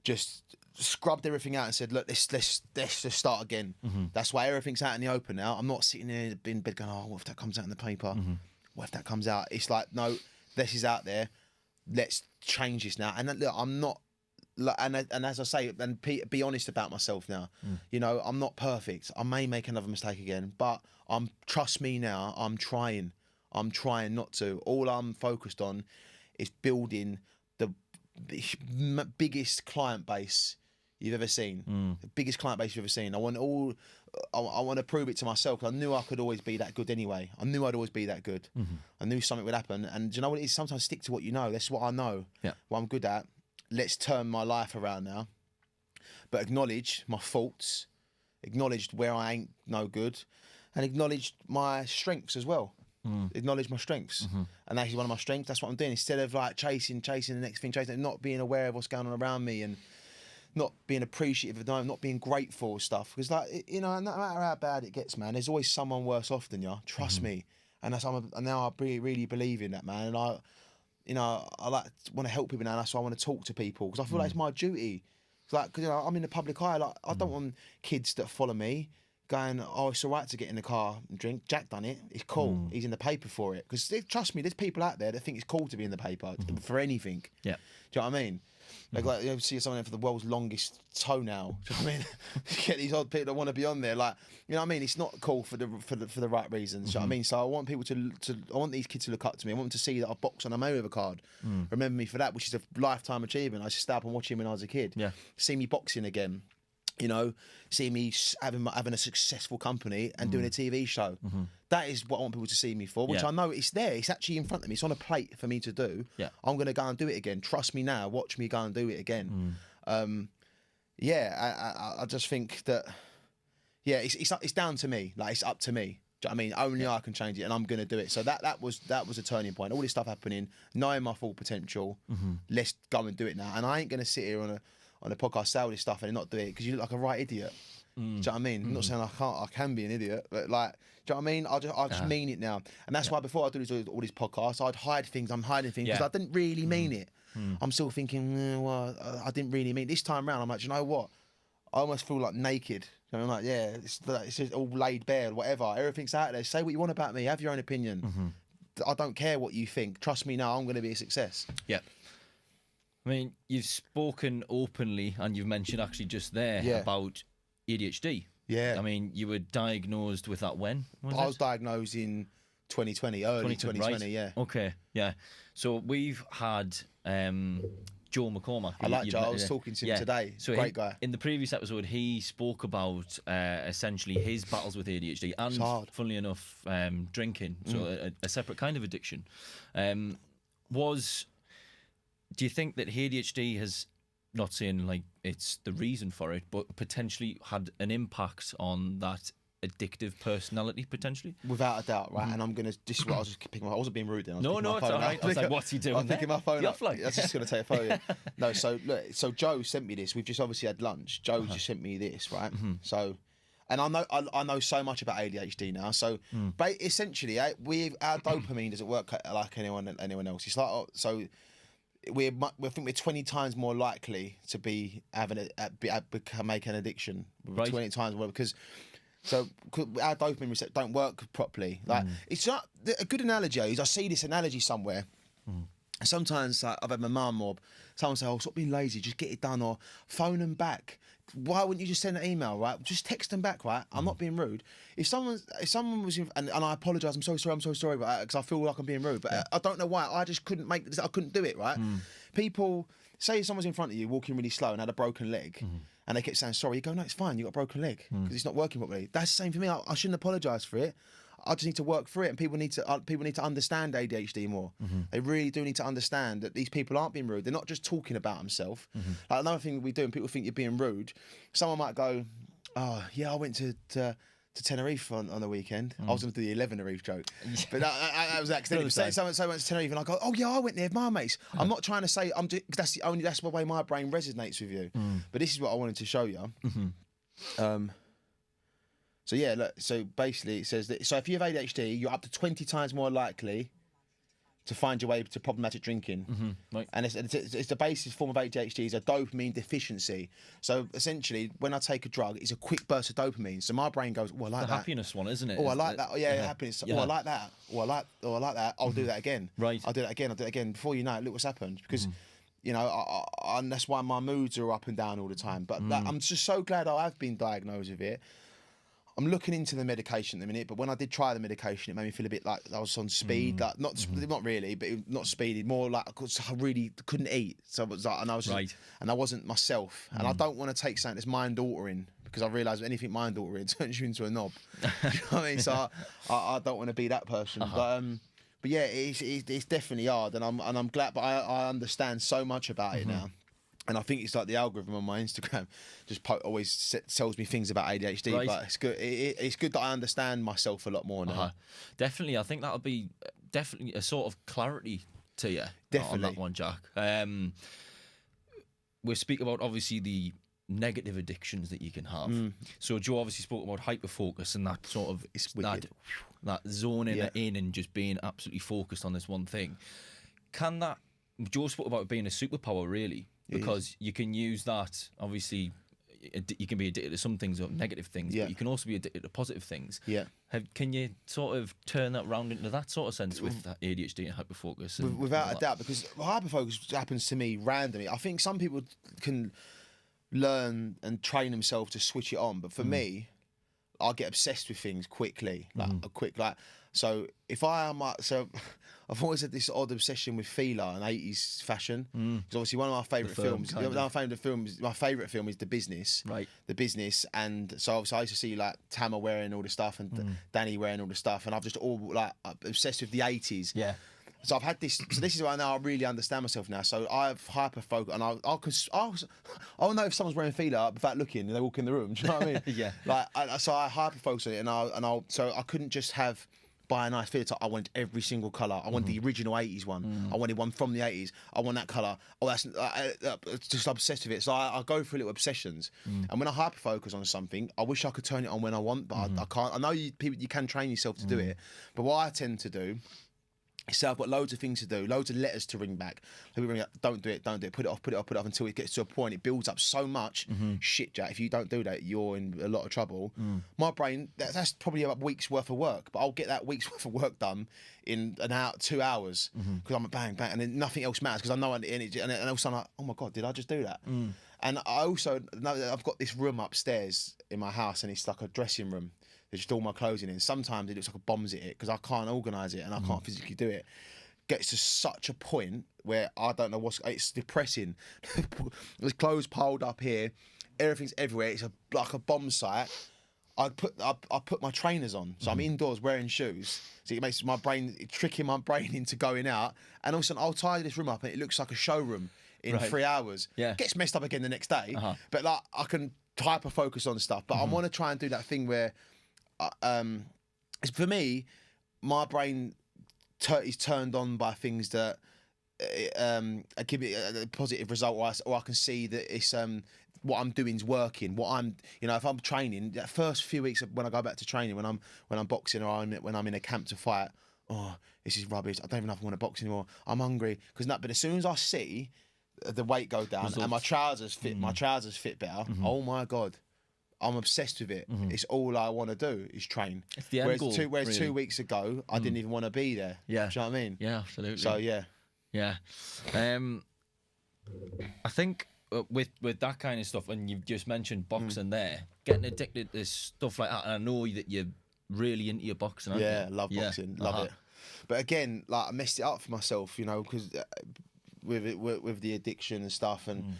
just scrubbed everything out and said, look, let's just start again. That's why everything's out in the open now. I'm not sitting there in bed going, oh, what if that comes out in the paper? What if that comes out? It's like, no, this is out there. Let's change this now. And look, I'm not, and as I say, and be honest about myself now. You know, I'm not perfect. I may make another mistake again, but trust me now, I'm trying not to. All I'm focused on is building the biggest client base you've ever seen. The biggest client base you've ever seen. I want to prove it to myself. I knew I could always be that good anyway. I knew I'd always be that good. I knew something would happen. And do you know what it is? Sometimes stick to what you know. That's what I know. Yeah. What I'm good at. Let's turn my life around now. But acknowledge my faults, acknowledge where I ain't no good, and acknowledge my strengths as well. Acknowledge my strengths. And that's one of my strengths. That's what I'm doing. Instead of like chasing the next thing, not being aware of what's going on around me and not being appreciative of them, not being grateful for stuff. Because, like, you know, no matter how bad it gets, man, there's always someone worse off than you. Trust me. And now I really believe in that, man. And I want to help people now. And that's why I want to talk to people, because I feel like it's my duty. It's like, because, you know, I'm in the public eye. Like, I don't want kids that follow me going, oh, it's all right to get in the car and drink. Jack done it. It's cool. He's in the paper for it. Because trust me, there's people out there that think it's cool to be in the paper for anything. Yeah. Do you know what I mean? Like you see someone for the world's longest toenail. Do you know what I mean? You get these odd people that want to be on there. Like, you know what I mean? It's not cool for the right reasons. Do you know what I mean? So I want people I want these kids to look up to me. I want them to see that I box on a Mayweather card. Remember me for that, which is a lifetime achievement. I used to stay up and watch him when I was a kid. Yeah. See me boxing again. You know, see me having a successful company and doing a TV show. That is what I want people to see me for, which I know it's there. It's actually in front of me. It's on a plate for me to do. Yeah. I'm going to go and do it again. Trust me now. Watch me go and do it again. I just think that, it's down to me. Like, it's up to me. Do you know what I mean? Only I can change it, and I'm going to do it. So that was a turning point. All this stuff happening, knowing my full potential. Let's go and do it now. And I ain't going to sit here on a podcast, say all this stuff and not do it, because you look like a right idiot. Do you know what I mean? I'm not saying I can be an idiot, but, like, do you know what I mean? I just mean it now. And that's why before I do all these podcasts, I'd hide things. I'm hiding things because I didn't really mean it. I'm still thinking, well, I didn't really mean it. This time around, I'm like, you know what? I almost feel like naked. You know, I'm like, yeah, it's just all laid bare, whatever. Everything's out there. Say what you want about me. Have your own opinion. I don't care what you think. Trust me now, I'm going to be a success. Yeah. I mean, you've spoken openly, and you've mentioned actually just there about ADHD. Yeah. I mean, you were diagnosed with that when? I was diagnosed in 2020, early 2020, right. yeah. Okay, yeah. So we've had Joe McCormack. I like Joe. I was talking to him today. So Great guy. In the previous episode, he spoke about essentially his battles with ADHD and, funnily enough, drinking. So a separate kind of addiction. Do you think that ADHD has, not saying like it's the reason for it, but potentially had an impact on that addictive personality potentially? Without a doubt, right? And I'm gonna. This is what I was just picking. I wasn't being rude. Then. No, it's all right. I was like, "What's he doing?" I'm picking my phone up. Like? I was just gonna take a photo. No, so look. So Joe sent me this. We've just obviously had lunch. Joe just sent me this, right? So, and I know so much about ADHD now. So, but essentially, our dopamine doesn't work like anyone else. It's like so. I think we're 20 times more likely to be make an addiction. Right. 20 times more because. So our dopamine receptors don't work properly. Like it's not a good analogy. I see this analogy somewhere. Sometimes like, I've had my mum or someone say, "Oh, stop being lazy. Just get it done," or phone them back. Why wouldn't you just send an email, right? Just text them back, right? I'm not being rude. If someone was and I apologise, I'm so sorry, but because I feel like I'm being rude, but I don't know why. I just couldn't I couldn't do it, right? People say someone's in front of you walking really slow and had a broken leg. And they kept saying sorry. You go, no, it's fine. You got a broken leg because it's not working properly. That's the same for me. I shouldn't apologise for it. I just need to work through it, and people need to understand ADHD more. They really do need to understand that these people aren't being rude. They're not just talking about themselves. Like another thing we do, and people think you're being rude. Someone might go, "Oh, yeah, I went to Tenerife on the weekend." I was going to do the 11 Tenerife joke, but that was accidental. Someone went to Tenerife, and I go, "Oh yeah, I went there with my mates." I'm not trying to say that's the way my brain resonates with you. But this is what I wanted to show you. So yeah, look. So basically, it says that. So if you have ADHD, you're up to 20 times more likely to find your way to problematic drinking. Right. And it's the basis form of ADHD is a dopamine deficiency. So essentially, when I take a drug, it's a quick burst of dopamine. So my brain goes, "Oh, I like the that." happiness one, isn't it? Oh, I like that. Oh, yeah, happiness. Oh, I like that. Oh, I like that. I'll do that again. Right. I'll do that again. Before you know it, look what's happened. Because, you know, and that's why my moods are up and down all the time. But I'm just so glad I have been diagnosed with it. I'm looking into the medication at the minute, but when I did try the medication, it made me feel a bit like I was on speed. Like not really, but not speedy. More like I really couldn't eat. So it was like, and I was just, and I wasn't myself. And I don't want to take something that's mind altering because I realise anything mind altering turns you into a knob. Do you know what I mean? So I don't want to be that person. But yeah, it's definitely hard, and I'm glad. But I understand so much about it now. And I think it's like the algorithm on my Instagram just always tells me things about ADHD. Right. But it's good. It's good that I understand myself a lot more now. Definitely, I think that'll be definitely a sort of clarity to you Definitely. on that one, Jack. We speak about obviously the negative addictions that you can have. So Joe obviously spoke about hyperfocus and that sort of that zoning in and just being absolutely focused on this one thing. Can that? Joe spoke about it being a superpower, really. Because you can use that, obviously, you can be addicted to some things or negative things, but you can also be addicted to positive things. Yeah. Can you sort of turn that round into that sort of sense with that ADHD and hyperfocus? And Without a doubt, because hyperfocus happens to me randomly. I think some people can learn and train themselves to switch it on, but for me, I get obsessed with things quickly, so if I've always had this odd obsession with Fila and 80s fashion. Because obviously one of my favourite films, my favourite film is The Business. Right. The Business, and so obviously I used to see like Tama wearing all the stuff and Danny wearing all the stuff, and I've just all like obsessed with the 80s. Yeah. So I've had this. So this is why now I really understand myself now. So I've hyper focused, and I'll know if someone's wearing Fila without looking, and they walk in the room. Do you know what I mean? Yeah. So I hyper focus on it, so I couldn't just buy a nice Fila top. I wanted every single colour. I wanted the original 80s one. I wanted one from the 80s. I want that colour. Oh, that's just obsessed with it. So I go through little obsessions. And when I hyper focus on something, I wish I could turn it on when I want, but I can't. I know you can train yourself to do it, but what I tend to do. So I've got loads of things to do, loads of letters to ring back. People ring up, don't do it, put it off until it gets to a point. It builds up so much. Shit, Jack, if you don't do that, you're in a lot of trouble. My brain, that's probably a week's worth of work, but I'll get that week's worth of work done in an hour, 2 hours, because I'm a bang, and then nothing else matters, because I know, and all of a sudden, oh my God, did I just do that? And I also know that I've got this room upstairs in my house, and it's like a dressing room. There's just all my clothes in it. And sometimes it looks like a bomb's at it because I can't organise it and I can't physically do it. Gets to such a point where I don't know it's depressing. There's clothes piled up here, everything's everywhere. It's like a bomb site. I put my trainers on, so I'm indoors wearing shoes. So it makes tricking my brain into going out. And all of a sudden, I'll tidy this room up, and it looks like a showroom in 3 hours. Yeah. Gets messed up again the next day, but like I can hyper focus on stuff. But I want to try and do that thing where, for me, my brain is turned on by things that give it a positive result, or I can see that it's what I'm doing is working. What I'm, if I'm training, that first few weeks when I go back to training, when I'm boxing or when I'm in a camp to fight, oh, this is rubbish. I don't even know if I want to box anymore. I'm hungry but as soon as I see the weight go down and my trousers fit better, oh my God, I'm obsessed with it. It's all I want to do is train. It's the end goal, whereas 2 weeks ago, I didn't even want to be there. Yeah. Do you know what I mean? Yeah, absolutely. So yeah. I think with that kind of stuff, and you've just mentioned boxing there, getting addicted to stuff like that, and I know that you're really into your boxing, aren't you? Love boxing, love it. But again, like I messed it up for myself, because with the addiction and stuff, and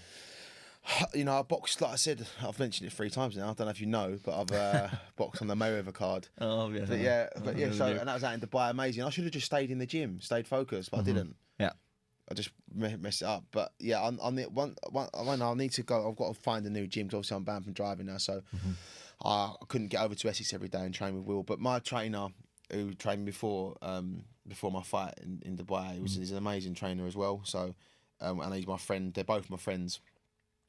I boxed, like I said, I've mentioned it 3 times now. I don't know if you know, but I've boxed on the Mayweather card. Oh yeah. But yeah. So and that was out in Dubai, amazing. I should have just stayed in the gym, stayed focused, but I didn't. Yeah. I just messed it up. But yeah, I'll need to go. I've got to find a new gym because obviously I'm banned from driving now, so I couldn't get over to Essex every day and train with Will. But my trainer, who trained me before my fight in Dubai, he's an amazing trainer as well. So and he's my friend. They're both my friends.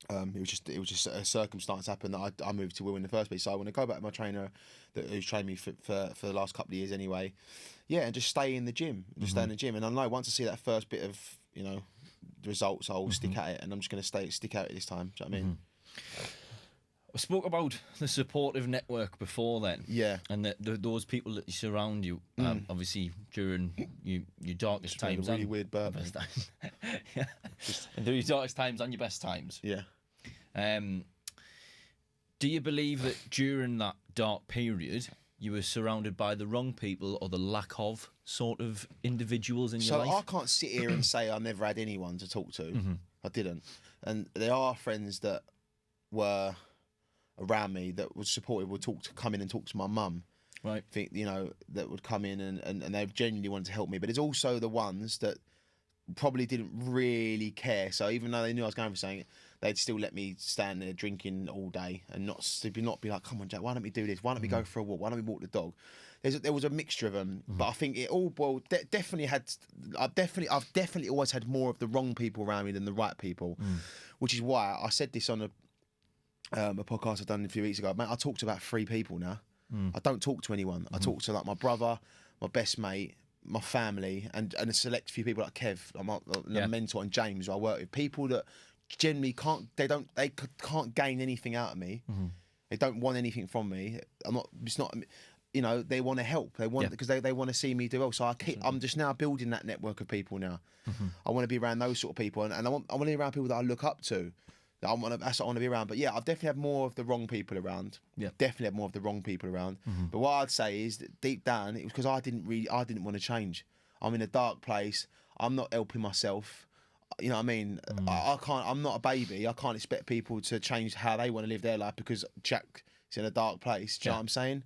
It was just a circumstance happened that I moved to Will in the first place. So I want to go back to my trainer who's trained me for the last couple of years anyway. Yeah, and just stay in the gym. Stay in the gym. And I know once I see that first bit of the results, I'll stick at it, and I'm just going to stick at it this time. Do you know what I mean? I spoke about the supportive network before then. Yeah. And those people that surround you, obviously during your darkest times. A really weird burp. Best times. Yeah. And through your darkest times and your best times. Yeah. Do you believe that during that dark period, you were surrounded by the wrong people or the lack of sort of individuals in your life? So I can't sit here and say I never had anyone to talk to. I didn't. And there are friends that were around me that was supportive, would come in and talk to my mum. Right. That would come in and they genuinely wanted to help me. But it's also the ones that probably didn't really care. So even though they knew I was going for something, they'd still let me stand there drinking all day and not be like, come on, Jack, why don't we do this? Why don't we go for a walk? Why don't we walk the dog? There was a mixture of them, but I think it all boiled. I've definitely always had more of the wrong people around me than the right people, which is why I said this on a podcast I've done a few weeks ago. Mate, I talk to about 3 people now. I don't talk to anyone. I talk to like my brother, my best mate, my family, and a select few people like Kev, my mentor, and James, who I work with. People that generally can't gain anything out of me. They don't want anything from me. They want to help. They want because they want to see me do well. So I'm just now building that network of people now. I want to be around those sort of people, and I want to be around people that I look up to. That's what I want to be around. But yeah, I've definitely had more of the wrong people around. Yeah, definitely had more of the wrong people around. But what I'd say is that deep down, it was because I didn't want to change. I'm in a dark place. I'm not helping myself. You know what I mean? I can't. I'm not a baby. I can't expect people to change how they want to live their life because Jack is in a dark place. Do you know what I'm saying?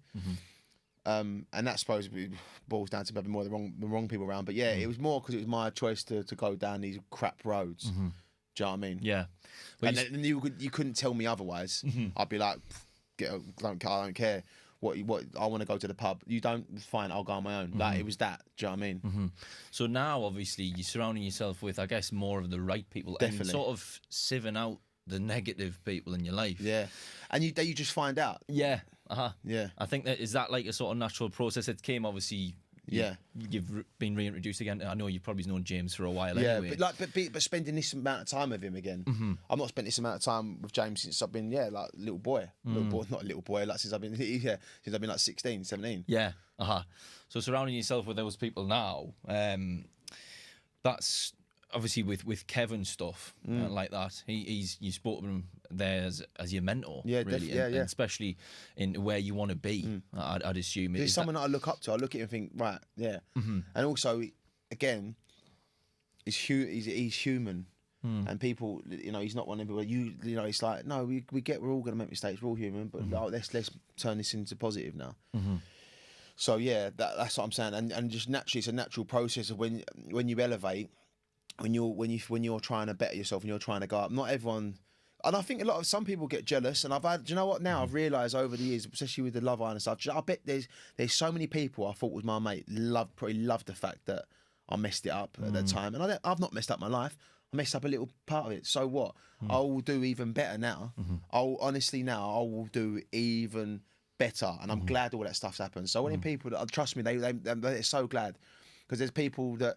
And that supposedly boils down to having more of the wrong people around. But yeah, it was more because it was my choice to go down these crap roads. Do you know what I mean? Yeah. Well, and you couldn't tell me otherwise. I'd be like, I don't care. What I want to go to the pub. You don't, fine, I'll go on my own. Like, it was that. Do you know what I mean? So now, obviously, you're surrounding yourself with, I guess, more of the right people. Definitely. And sort of sieving out the negative people in your life. Yeah. And you just find out. Yeah. Yeah. I think is that like a sort of natural process that came, obviously. You've been reintroduced again. I know you've probably known James for a while anyway. But spending this amount of time with him again. I've not spent this amount of time with James since I've been like little boy. Not a little boy, like since I've been like 16, 17. Yeah. So surrounding yourself with those people now, that's obviously with Kevin stuff like that, you spoke to him there as your mentor, really, and especially in where you want to be. I'd assume he's someone that I look up to. I look at him and think, right, yeah, and also again, he's human. And people, you know, he's not one of people. You know, it's like, no, we get we're all going to make mistakes. We're all human, but let's turn this into positive now. So yeah, that's what I'm saying. And just naturally, it's a natural process of when you elevate, when you're trying to better yourself, and you're trying to go up. Not everyone. And I think some people get jealous, and do you know what? Now I've realised over the years, especially with the Love Island stuff, I bet there's so many people I thought was my mate probably loved the fact that I messed it up at that time, and I've not messed up my life. I messed up a little part of it. So what? I will do even better now. I will do even better, and I'm glad all that stuff's happened. So when people that trust me, they're so glad, because there's people that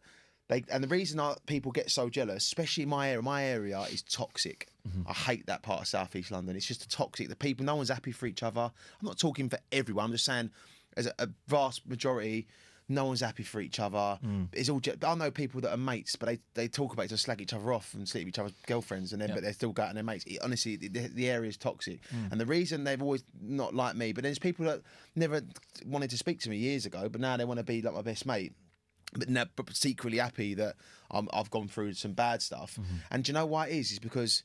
and the reason people get so jealous, especially in my area is toxic. I hate that part of South East London. It's just toxic. The people, no one's happy for each other. I'm not talking for everyone. I'm just saying, as a vast majority, no one's happy for each other. It's all. I know people that are mates, but they talk about it to slag each other off and sleep with each other's girlfriends, and then but they're still going their mates. Honestly, the area is toxic, and the reason they've always not liked me. But there's people that never wanted to speak to me years ago, but now they want to be like my best mate. But secretly happy that I've gone through some bad stuff. And do you know why it is? It's because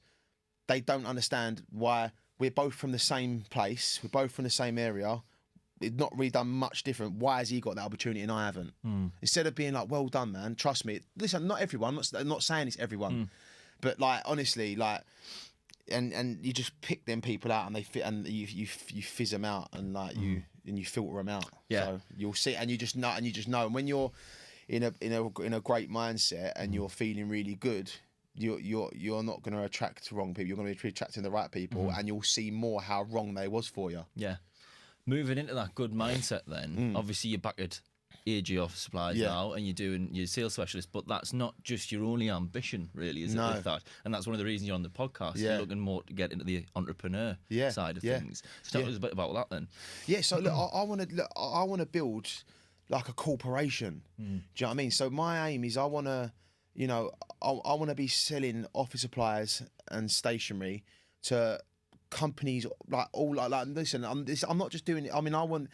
they don't understand why we're both from the same place, we're both from the same area. We've not really done much different. Why has he got that opportunity and I haven't? Instead of being like, well done, man, trust me. Listen, not everyone, I'm not saying it's everyone, but like, honestly, like, and you just pick them people out, and they fit, and you fizz them out, and like you filter them out. Yeah. So you'll see, and you just know, and when you're in a great mindset and you're feeling really good, you're not going to attract the wrong people. You're going to be attracting the right people, and you'll see more how wrong they was for you. Yeah. Moving into that good mindset, then obviously you're back at AG Office Supplies now, and you're doing your sales specialist. But that's not just your only ambition, really, is it? With that, and that's one of the reasons you're on the podcast. You're looking more to get into the entrepreneur side of things. So tell us a bit about that, then. Yeah. So look, I want to build like a corporation. Do you know what I mean? So my aim is I want to be selling office supplies and stationery to companies listen, I'm not just doing it. I mean, I want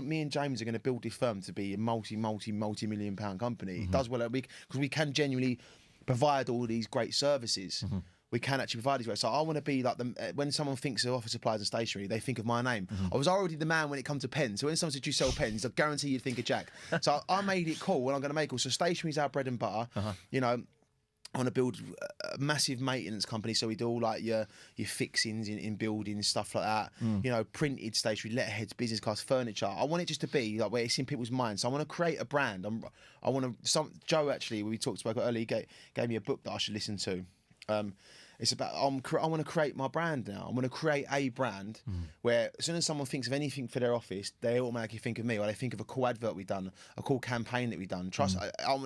me and James are going to build this firm to be a multi-million pound company. It does well because we can genuinely provide all these great services. We can actually provide these ways. So I want to be like when someone thinks of office supplies and stationery, they think of my name. I was already the man when it comes to pens. So when someone said you sell pens, I guarantee you'd think of Jack. So I made it cool, and I'm going to make it. So stationery is our bread and butter. You know, I want to build a massive maintenance company, so we do all like your fixings in buildings, stuff like that. You know, printed stationery, letterheads, business cards, furniture. I want it just to be like where it's in people's minds. So I want to create a brand. Joe actually, when we talked about it earlier, gave me a book that I should listen to. It's about I want to create my brand now. I want to create a brand where as soon as someone thinks of anything for their office, they automatically think of me, or they think of a cool advert we've done, a cool campaign that we've done. Trust,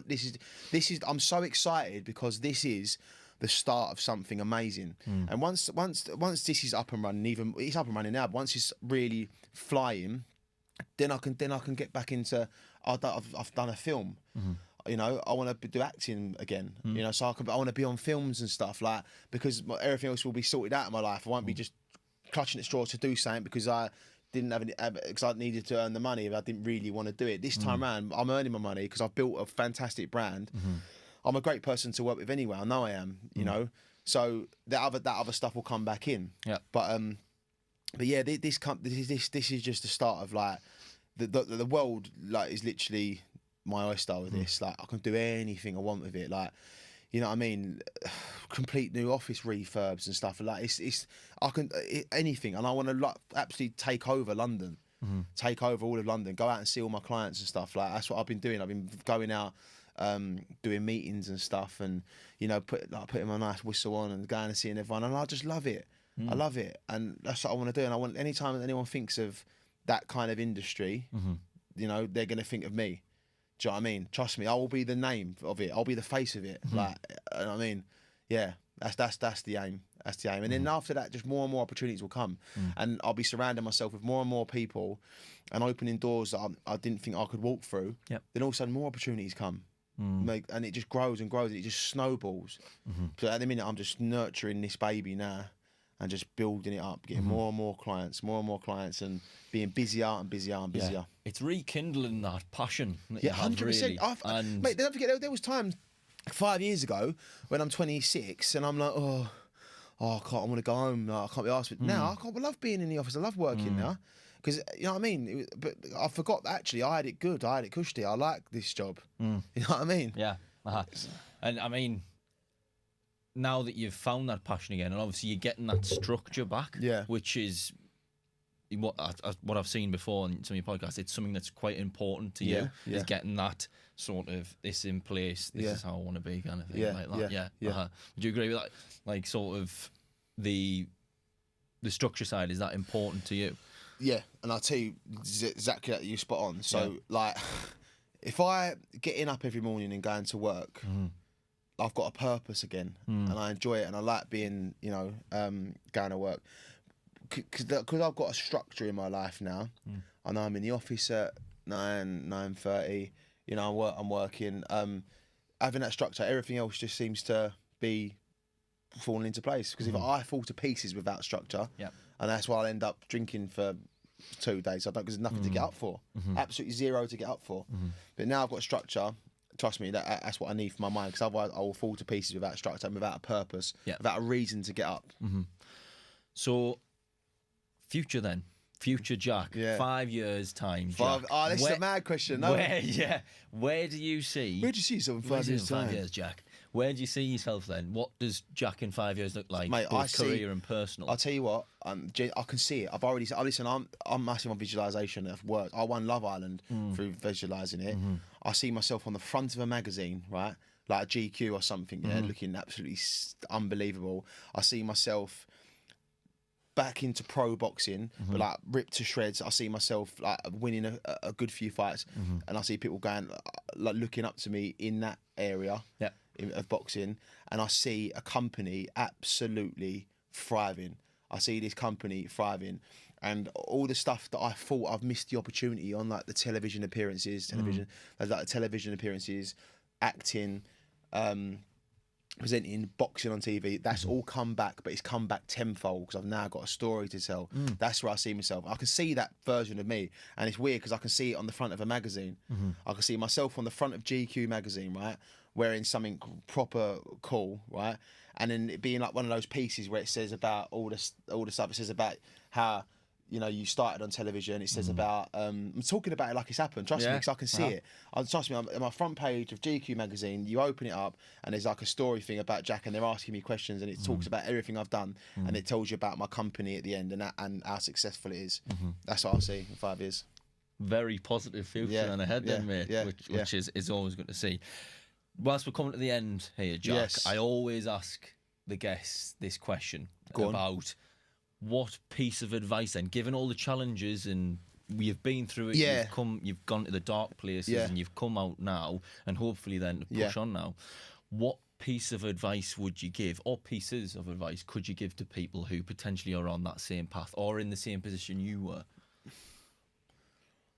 this is. I'm so excited because this is the start of something amazing. And once this is up and running, it's up and running now. But once it's really flying, then I can get back into. I've done a film. You know, I want to do acting again. You know, so I want to be on films and stuff, like, because everything else will be sorted out in my life. I won't be just clutching at straws to do something because I didn't have any, because I needed to earn the money if I didn't really want to do it. This time around, I'm earning my money because I've built a fantastic brand. I'm a great person to work with anyway. I know I am. You know, so that other stuff will come back in. Yeah. But yeah, this is just the start of like the world like is literally my oyster with this. Like, I can do anything I want with it. Like, you know what I mean? Complete new office refurbs and stuff. Like, I can anything, and I want to like absolutely take over London, take over all of London, go out and see all my clients and stuff. Like, that's what I've been doing. I've been going out, doing meetings and stuff, and you know, putting my nice whistle on and going and seeing everyone, and I just love it. I love it, and that's what I want to do. And I want, anytime anyone thinks of that kind of industry, you know, they're going to think of me. Do you know what I mean? Trust me, I will be the name of it. I'll be the face of it. Like, you know what I mean? Yeah, that's the aim. That's the aim. And then after that, just more and more opportunities will come, and I'll be surrounding myself with more and more people, and opening doors that I didn't think I could walk through. Then all of a sudden, more opportunities come. and it just grows and grows, and it just snowballs. So at the minute, I'm just nurturing this baby now, and just building it up, getting more and more clients, and being busier and busier and busier. Yeah. It's rekindling that passion. That Yeah, you have, 100%. really. Mate, don't forget, there was times 5 years ago when I'm 26 and I'm like, oh, I want to go home. I can't be asked. But now I love being in the office. I love working now. Because, you know what I mean? But I forgot that actually I had it good. I had it cushy. I like this job. You know what I mean? Yeah. And I mean, now that you've found that passion again, and obviously you're getting that structure back, which is what I've seen before on some of your podcasts. It's something that's quite important to you, is getting that sort of, this in place, this is how I want to be, kind of thing, like that. Would you agree with that? Like, sort of the structure side, is that important to you? Yeah, and I'll tell you exactly that, you spot on. So, like, if I getting up every morning and going to work, I've got a purpose again, and I enjoy it, and I like being, going to work. Because I've got a structure in my life now. I know I'm in the office at 9:30. I'm working. Having that structure, everything else just seems to be falling into place. Because if I fall to pieces without structure, and that's why I'll end up drinking for 2 days. Because there's nothing to get up for. Absolutely zero to get up for. But now I've got structure. Trust me, that's what I need for my mind. Because otherwise, I will fall to pieces without structure and without a purpose, without a reason to get up. So, future then. Future Jack, 5 years time, Jack. This is a mad question. No. Where do you see? Where do you see yourself in 5 years' time? 5 years, Jack. Where do you see yourself then? What does Jack in 5 years look like? Mate, both career and personal. I'll tell you what. I can see it. I've already. Listen, I'm massive on visualization of work. I won Love Island through visualizing it. I see myself on the front of a magazine, right, like a GQ or something, looking absolutely unbelievable. I see myself back into pro boxing, but like ripped to shreds. I see myself like winning a good few fights, and I see people going like looking up to me in that area of boxing, and I see a company absolutely thriving. I see this company thriving, and all the stuff that I thought I've missed the opportunity on, like the television appearances, acting, presenting, boxing on TV, that's all come back, but it's come back tenfold because I've now got a story to tell. That's where I see myself. I can see that version of me, and it's weird because I can see it on the front of a magazine. I can see myself on the front of GQ magazine, right, wearing something proper cool, right, and then it being like one of those pieces where it says about all the stuff. It says about how, you started on television. It says about, I'm talking about it like it's happened. Trust me, because I can see it. Trust me, I'm on my front page of GQ magazine. You open it up, and there's like a story thing about Jack, and they're asking me questions, and it talks about everything I've done, and it tells you about my company at the end and how successful it is. That's what I see in 5 years. Very positive future and ahead then, mate, which is always good to see. Whilst we're coming to the end here, Jack, I always ask the guests this question about what piece of advice then, given all the challenges and you've been through it, you've gone to the dark places and you've come out now, and hopefully then to push on now, what piece of advice would you give, or pieces of advice could you give to people who potentially are on that same path or in the same position you were?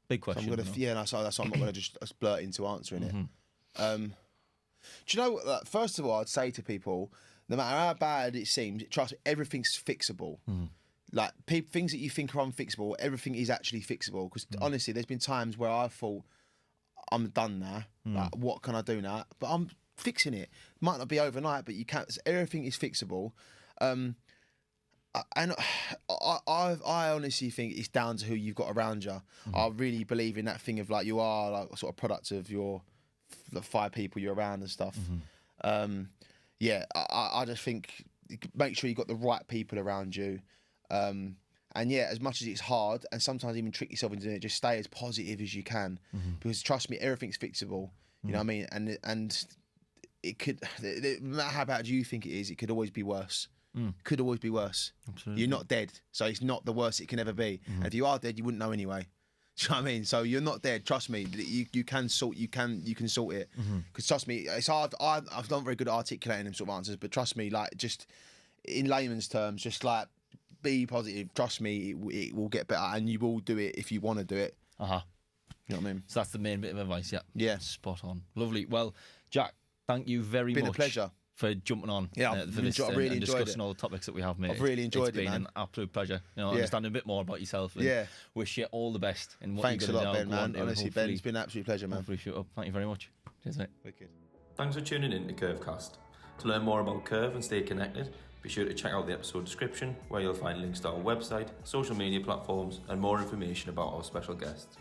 Big question. So that's why I'm not going to just blurt into answering it. Do you know what? First of all, I'd say to people, no matter how bad it seems, trust me, everything's fixable. Like things that you think are unfixable, everything is actually fixable. Because honestly, there's been times where I thought, I'm done now. Like, what can I do now? But I'm fixing it. Might not be overnight, but you can't. Everything is fixable. And I honestly think it's down to who you've got around you. I really believe in that thing of like, you are like a sort of product of the 5 people you're around and stuff. I just think make sure you got the right people around you. And as much as it's hard and sometimes even trick yourself into doing it, just stay as positive as you can, because trust me, everything's fixable. You know what I mean? And it could, no matter how bad you think it is, it could always be worse. Could always be worse. Absolutely. You're not dead, so it's not the worst it can ever be. And if you are dead, you wouldn't know anyway. Do you know what I mean? So you're not dead. Trust me. You can sort it. Because trust me, it's hard. I'm not very good at articulating them sort of answers, but trust me, like just in layman's terms, just like be positive. Trust me, it will get better, and you will do it if you want to do it. You know what I mean? So that's the main bit of advice. Yeah. Yeah. Spot on. Lovely. Well, Jack, thank you very Been much. a pleasure. For jumping on Yeah, for this I've really and enjoyed discussing it. all the topics that we have, mate. I've really enjoyed it's it, been man. an absolute pleasure. You know, Yeah. understanding a bit more about yourself. And wish you all the best in what Thanks you're a going lot, to Ben, do. man. Honestly, Ben, it's been an absolute pleasure, man. Hopefully shoot up. Thank you very much. Cheers, mate. Wicked. Thanks for tuning in to Curvecast. To learn more about Curve and stay connected, be sure to check out the episode description where you'll find links to our website, social media platforms and more information about our special guests.